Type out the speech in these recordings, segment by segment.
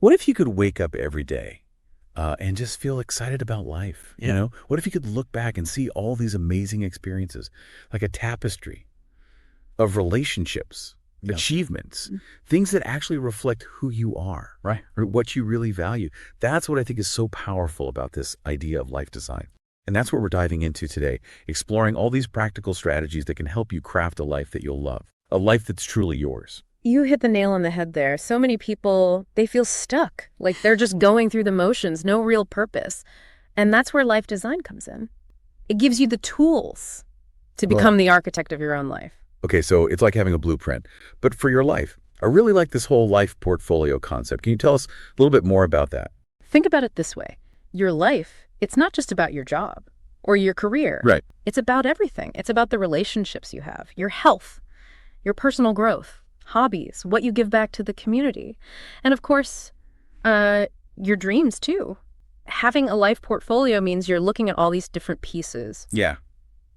What if you could wake up every day and just feel excited about life? You know, what if you could look back and see all these amazing experiences, like a tapestry of relationships, achievements, things that actually reflect who you are, Right. or what you really value. That's what I think is so powerful about this idea of life design. And that's what we're diving into today, exploring all these practical strategies that can help you craft a life that you'll love, a life that's truly yours. You hit the nail on the head there. So many people, they feel stuck, like they're just going through the motions, no real purpose. And that's where life design comes in. It gives you the tools to become the architect of your own life. Okay, so it's like having a blueprint, but for your life. I really like this whole life portfolio concept. Can you tell us a little bit more about that? Think about it this way. Your life, it's not just about your job or your career. Right. It's about everything. It's about the relationships you have, your health, your personal growth, hobbies, what you give back to the community. And of course, your dreams too. Having a life portfolio means you're looking at all these different pieces Yeah.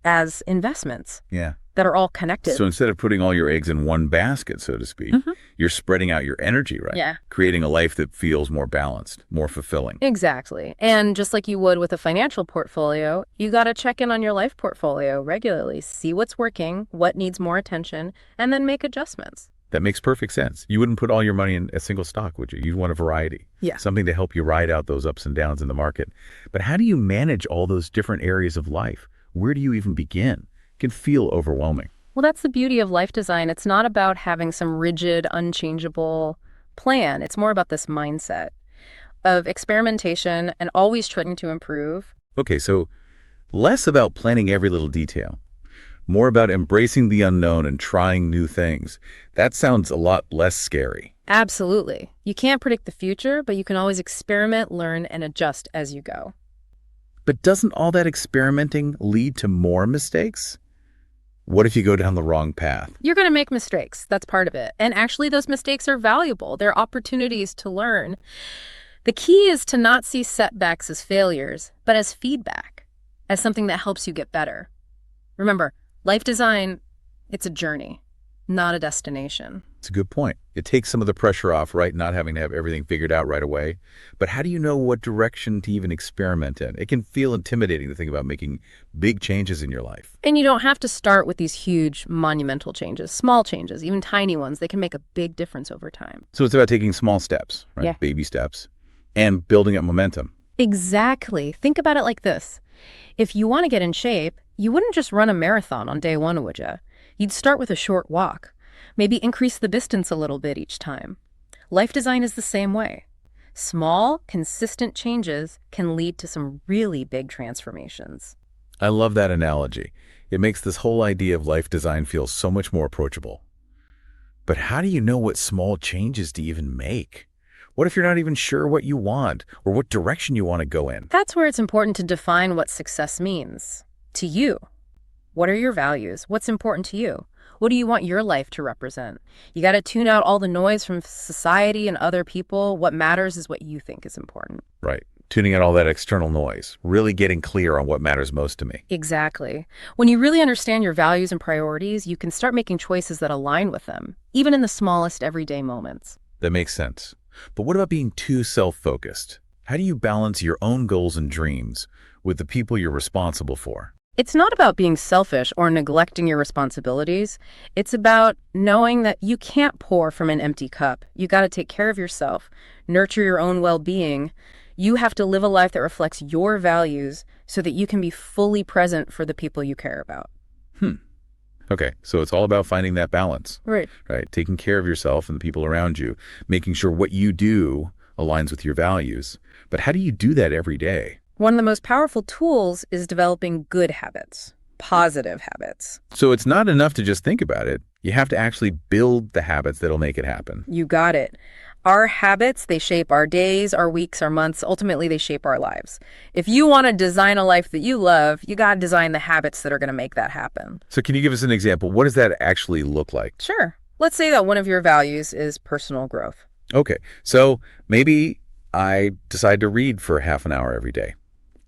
as investments Yeah. that are all connected. So instead of putting all your eggs in one basket, so to speak, you're spreading out your energy, right? Yeah. Creating a life that feels more balanced, more fulfilling. Exactly. And just like you would with a financial portfolio, you got to check in on your life portfolio regularly, see what's working, what needs more attention, and then make adjustments. That makes perfect sense. You wouldn't put all your money in a single stock, would you? You'd want a variety. Yeah. Something to help you ride out those ups and downs in the market. But how do you manage all those different areas of life? Where do you even begin? It can feel overwhelming. Well, that's the beauty of life design. It's not about having some rigid, unchangeable plan. It's more about this mindset of experimentation and always trying to improve. Okay, so less about planning every little detail, more about embracing the unknown and trying new things. That sounds a lot less scary. Absolutely. You can't predict the future, but you can always experiment, learn, and adjust as you go. But doesn't all that experimenting lead to more mistakes? What if you go down the wrong path? You're going to make mistakes. That's part of it. And actually, those mistakes are valuable. They're opportunities to learn. The key is to not see setbacks as failures, but as feedback, as something that helps you get better. Remember, life design, it's a journey, not a destination. It's a good point. It takes some of the pressure off, right? Not having to have everything figured out right away. But how do you know what direction to even experiment in? It can feel intimidating to think about making big changes in your life. And you don't have to start with these huge, monumental changes. Small changes, even tiny ones, they can make a big difference over time. So it's about taking small steps, right? Yeah. Baby steps, and building up momentum. Exactly. Think about it like this. If you want to get in shape, you wouldn't just run a marathon on day one, would you? You'd start with a short walk. Maybe increase the distance a little bit each time. Life design is the same way. Small, consistent changes can lead to some really big transformations. I love that analogy. It makes this whole idea of life design feel so much more approachable. But how do you know what small changes to even make? What if you're not even sure what you want or what direction you want to go in? That's where it's important to define what success means to you. What are your values? What's important to you? What do you want your life to represent? You got to tune out all the noise from society and other people. What matters is what you think is important. Right. Tuning out all that external noise, really getting clear on what matters most to me. Exactly. When you really understand your values and priorities, you can start making choices that align with them, even in the smallest everyday moments. That makes sense. But what about being too self-focused? How do you balance your own goals and dreams with the people you're responsible for? It's not about being selfish or neglecting your responsibilities. It's about knowing that you can't pour from an empty cup. You got to take care of yourself, nurture your own well-being. You have to live a life that reflects your values so that you can be fully present for the people you care about. Okay, so it's all about finding that balance, Right. right? Taking care of yourself and the people around you, making sure what you do aligns with your values. But how do you do that every day? One of the most powerful tools is developing good habits, positive habits. So it's not enough to just think about it. You have to actually build the habits that'll make it happen. You got it. Our habits, they shape our days, our weeks, our months. Ultimately, they shape our lives. If you want to design a life that you love, you got to design the habits that are going to make that happen. So can you give us an example? What does that actually look like? Sure. Let's say that one of your values is personal growth. Okay, so maybe I decide to read for half an hour every day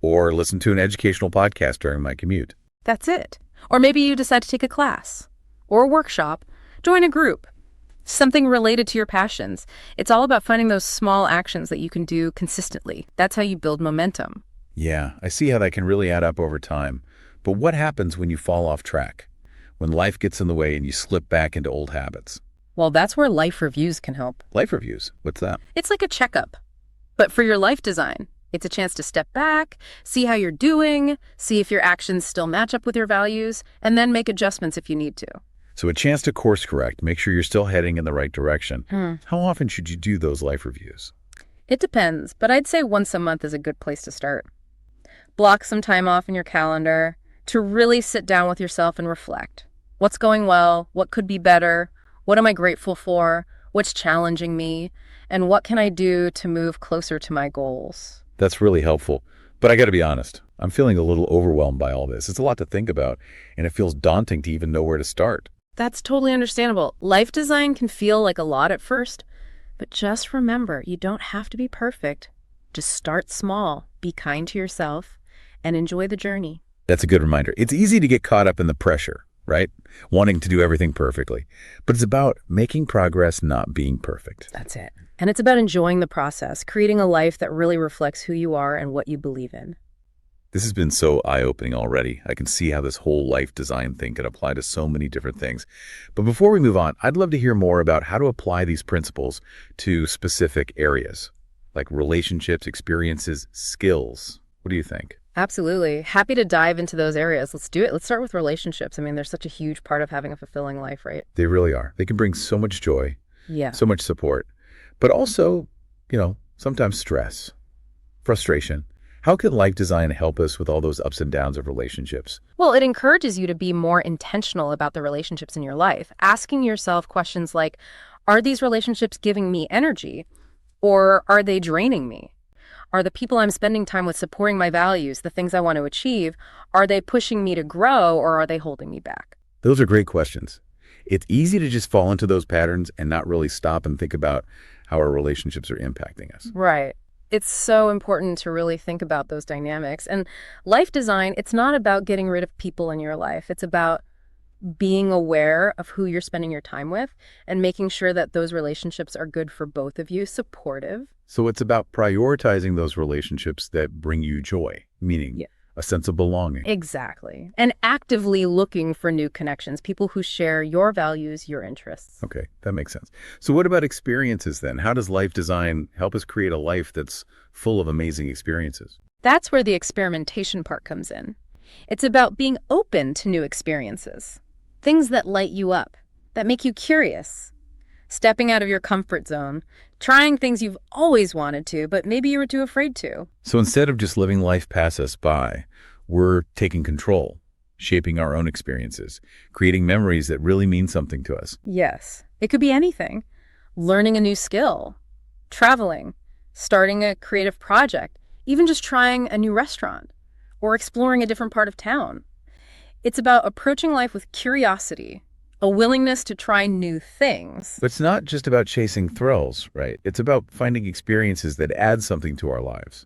or listen to an educational podcast during my commute. That's it. Or maybe you decide to take a class or a workshop, join a group. Something related to your passions. It's all about finding those small actions that you can do consistently. That's how you build momentum. Yeah, I see how that can really add up over time. But what happens when you fall off track? When life gets in the way and you slip back into old habits? Well, that's where life reviews can help. Life reviews, what's that? It's like a checkup, but for your life design. It's a chance to step back, see how you're doing, see if your actions still match up with your values, and then make adjustments if you need to. So a chance to course correct, make sure you're still heading in the right direction. How often should you do those life reviews? It depends, but I'd say once a month is a good place to start. Block some time off in your calendar to really sit down with yourself and reflect. What's going well? What could be better? What am I grateful for? What's challenging me? And what can I do to move closer to my goals? That's really helpful. But I got to be honest, I'm feeling a little overwhelmed by all this. It's a lot to think about, and it feels daunting to even know where to start. That's totally understandable. Life design can feel like a lot at first, but just remember, you don't have to be perfect. Just start small, be kind to yourself, and enjoy the journey. That's a good reminder. It's easy to get caught up in the pressure, right? Wanting to do everything perfectly. But it's about making progress, not being perfect. That's it. And it's about enjoying the process, creating a life that really reflects who you are and what you believe in. This has been so eye-opening already. I can see how this whole life design thing can apply to so many different things. But before we move on, I'd love to hear more about how to apply these principles to specific areas, like relationships, experiences, skills. What do you think? Absolutely. Happy to dive into those areas. Let's do it. Let's start with relationships. I mean, they're such a huge part of having a fulfilling life, right? They really are. They can bring so much joy, Yeah. so much support, but also, sometimes stress, frustration. How can life design help us with all those ups and downs of relationships? Well, it encourages you to be more intentional about the relationships in your life, asking yourself questions like, are these relationships giving me energy, or are they draining me? Are the people I'm spending time with supporting my values, the things I want to achieve? Are they pushing me to grow, or are they holding me back? Those are great questions. It's easy to just fall into those patterns and not really stop and think about how our relationships are impacting us. Right. It's so important to really think about those dynamics. And life design, it's not about getting rid of people in your life. It's about being aware of who you're spending your time with and making sure that those relationships are good for both of you, supportive. So it's about prioritizing those relationships that bring you joy, meaning a sense of belonging. Exactly. And actively looking for new connections, people who share your values, your interests. Okay, that makes sense. So what about experiences then? How does life design help us create a life that's full of amazing experiences? That's where the experimentation part comes in. It's about being open to new experiences, things that light you up, that make you curious, stepping out of your comfort zone, trying things you've always wanted to, but maybe you were too afraid to. So instead of just letting life pass us by, we're taking control, shaping our own experiences, creating memories that really mean something to us. Yes, it could be anything. Learning a new skill, traveling, starting a creative project, even just trying a new restaurant or exploring a different part of town. It's about approaching life with curiosity, a willingness to try new things. But it's not just about chasing thrills, right? It's about finding experiences that add something to our lives,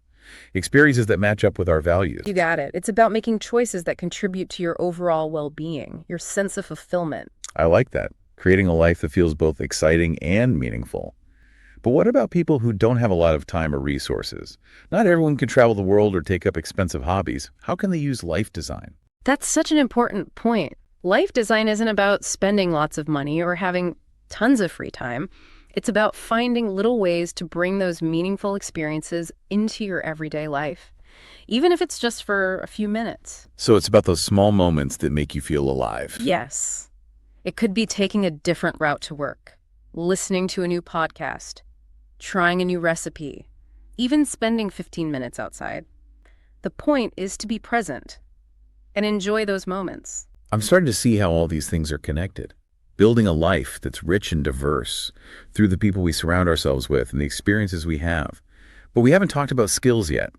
experiences that match up with our values. You got it. It's about making choices that contribute to your overall well-being, your sense of fulfillment. I like that. Creating a life that feels both exciting and meaningful. But what about people who don't have a lot of time or resources? Not everyone can travel the world or take up expensive hobbies. How can they use life design? That's such an important point. Life design isn't about spending lots of money or having tons of free time. It's about finding little ways to bring those meaningful experiences into your everyday life, even if it's just for a few minutes. So it's about those small moments that make you feel alive. Yes. It could be taking a different route to work, listening to a new podcast, trying a new recipe, even spending 15 minutes outside. The point is to be present and enjoy those moments. I'm starting to see how all these things are connected. Building a life that's rich and diverse through the people we surround ourselves with and the experiences we have. But we haven't talked about skills yet.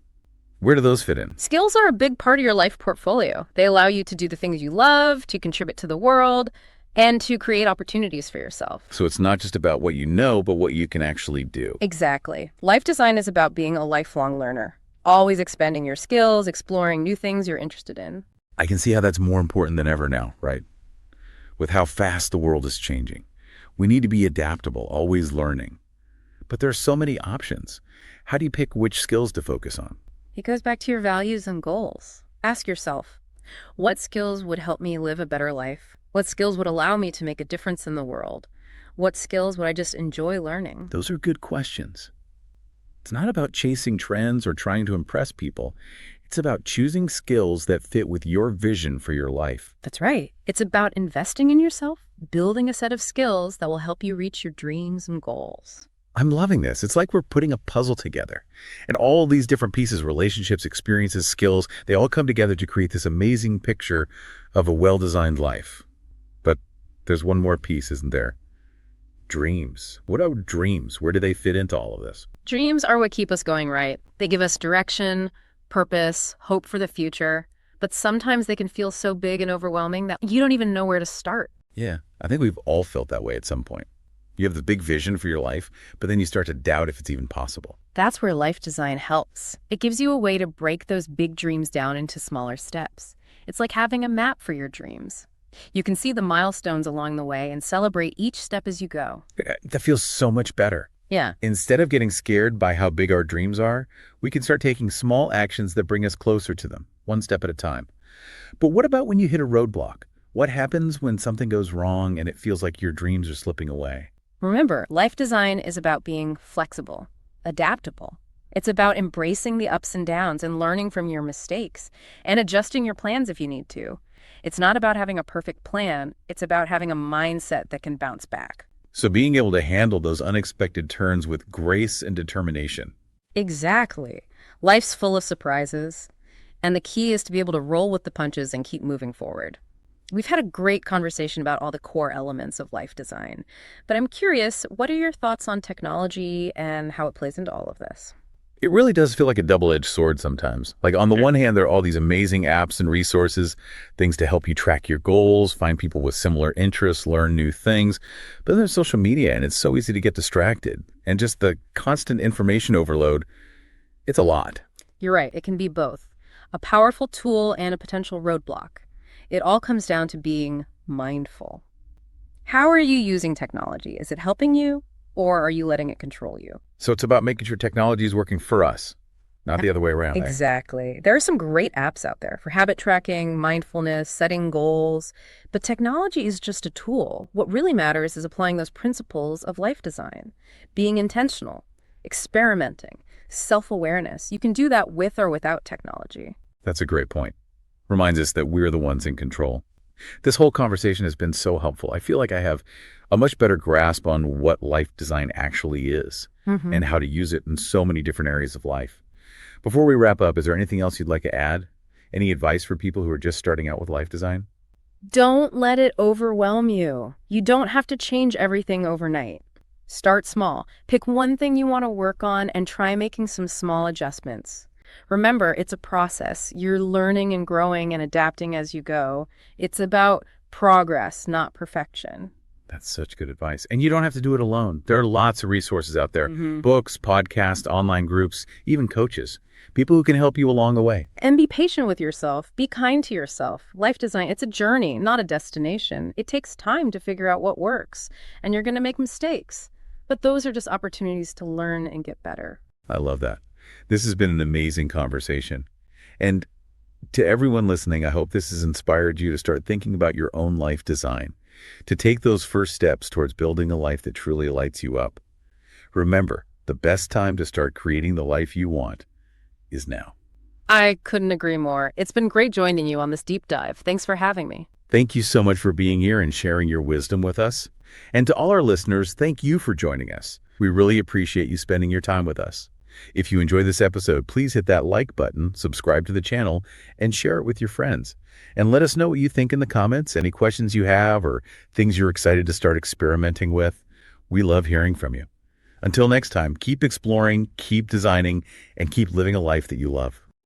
Where do those fit in? Skills are a big part of your life portfolio. They allow you to do the things you love, to contribute to the world, and to create opportunities for yourself. So it's not just about what you know, but what you can actually do. Exactly. Life design is about being a lifelong learner, always expanding your skills, exploring new things you're interested in. I can see how that's more important than ever now, right? With how fast the world is changing. We need to be adaptable, always learning. But there are so many options. How do you pick which skills to focus on? It goes back to your values and goals. Ask yourself, what skills would help me live a better life? What skills would allow me to make a difference in the world? What skills would I just enjoy learning? Those are good questions. It's not about chasing trends or trying to impress people. It's about choosing skills that fit with your vision for your life. That's right. It's about investing in yourself, building a set of skills that will help you reach your dreams and goals. I'm loving this. It's like we're putting a puzzle together. And all these different pieces, relationships, experiences, skills, they all come together to create this amazing picture of a well-designed life. But there's one more piece, isn't there? Dreams. What are dreams? Where do they fit into all of this? Dreams are what keep us going, right? They give us direction, purpose, hope for the future. But sometimes they can feel so big and overwhelming that you don't even know where to start. Yeah, I think we've all felt that way at some point. You have the big vision for your life, but then you start to doubt if it's even possible. That's where life design helps. It gives you a way to break those big dreams down into smaller steps. It's like having a map for your dreams. You can see the milestones along the way and celebrate each step as you go. That feels so much better. Yeah. Instead of getting scared by how big our dreams are, we can start taking small actions that bring us closer to them, one step at a time. But what about when you hit a roadblock? What happens when something goes wrong and it feels like your dreams are slipping away? Remember, life design is about being flexible, adaptable. It's about embracing the ups and downs and learning from your mistakes and adjusting your plans if you need to. It's not about having a perfect plan. It's about having a mindset that can bounce back. So being able to handle those unexpected turns with grace and determination. Exactly. Life's full of surprises, and the key is to be able to roll with the punches and keep moving forward. We've had a great conversation about all the core elements of life design, but I'm curious, what are your thoughts on technology and how it plays into all of this? It really does feel like a double-edged sword sometimes. Like on the one hand, there are all these amazing apps and resources, things to help you track your goals, find people with similar interests, learn new things. But then there's social media, and it's so easy to get distracted. And just the constant information overload, it's a lot. You're right, it can be both. A powerful tool and a potential roadblock. It all comes down to being mindful. How are you using technology? Is it helping you, or are you letting it control you? So it's about making sure technology is working for us, not the other way around. Exactly. There are some great apps out there for habit tracking, mindfulness, setting goals, but technology is just a tool. What really matters is applying those principles of life design, being intentional, experimenting, self-awareness. You can do that with or without technology. That's a great point. Reminds us that we're the ones in control. This whole conversation has been so helpful. I feel like I have a much better grasp on what life design actually is and how to use it in so many different areas of life. Before we wrap up, is there anything else you'd like to add? Any advice for people who are just starting out with life design? Don't let it overwhelm you. You don't have to change everything overnight. Start small. Pick one thing you want to work on and try making some small adjustments. Remember, it's a process. You're learning and growing and adapting as you go. It's about progress, not perfection. That's such good advice. And you don't have to do it alone. There are lots of resources out there. Books, podcasts, online groups, even coaches. People who can help you along the way. And be patient with yourself. Be kind to yourself. Life design, it's a journey, not a destination. It takes time to figure out what works. And you're going to make mistakes. But those are just opportunities to learn and get better. I love that. This has been an amazing conversation. And to everyone listening, I hope this has inspired you to start thinking about your own life design, to take those first steps towards building a life that truly lights you up. Remember, the best time to start creating the life you want is now. I couldn't agree more. It's been great joining you on this deep dive. Thanks for having me. Thank you so much for being here and sharing your wisdom with us. And to all our listeners, thank you for joining us. We really appreciate you spending your time with us. If you enjoyed this episode, please hit that like button, subscribe to the channel, and share it with your friends. And let us know what you think in the comments, any questions you have or things you're excited to start experimenting with. We love hearing from you. Until next time, keep exploring, keep designing, and keep living a life that you love.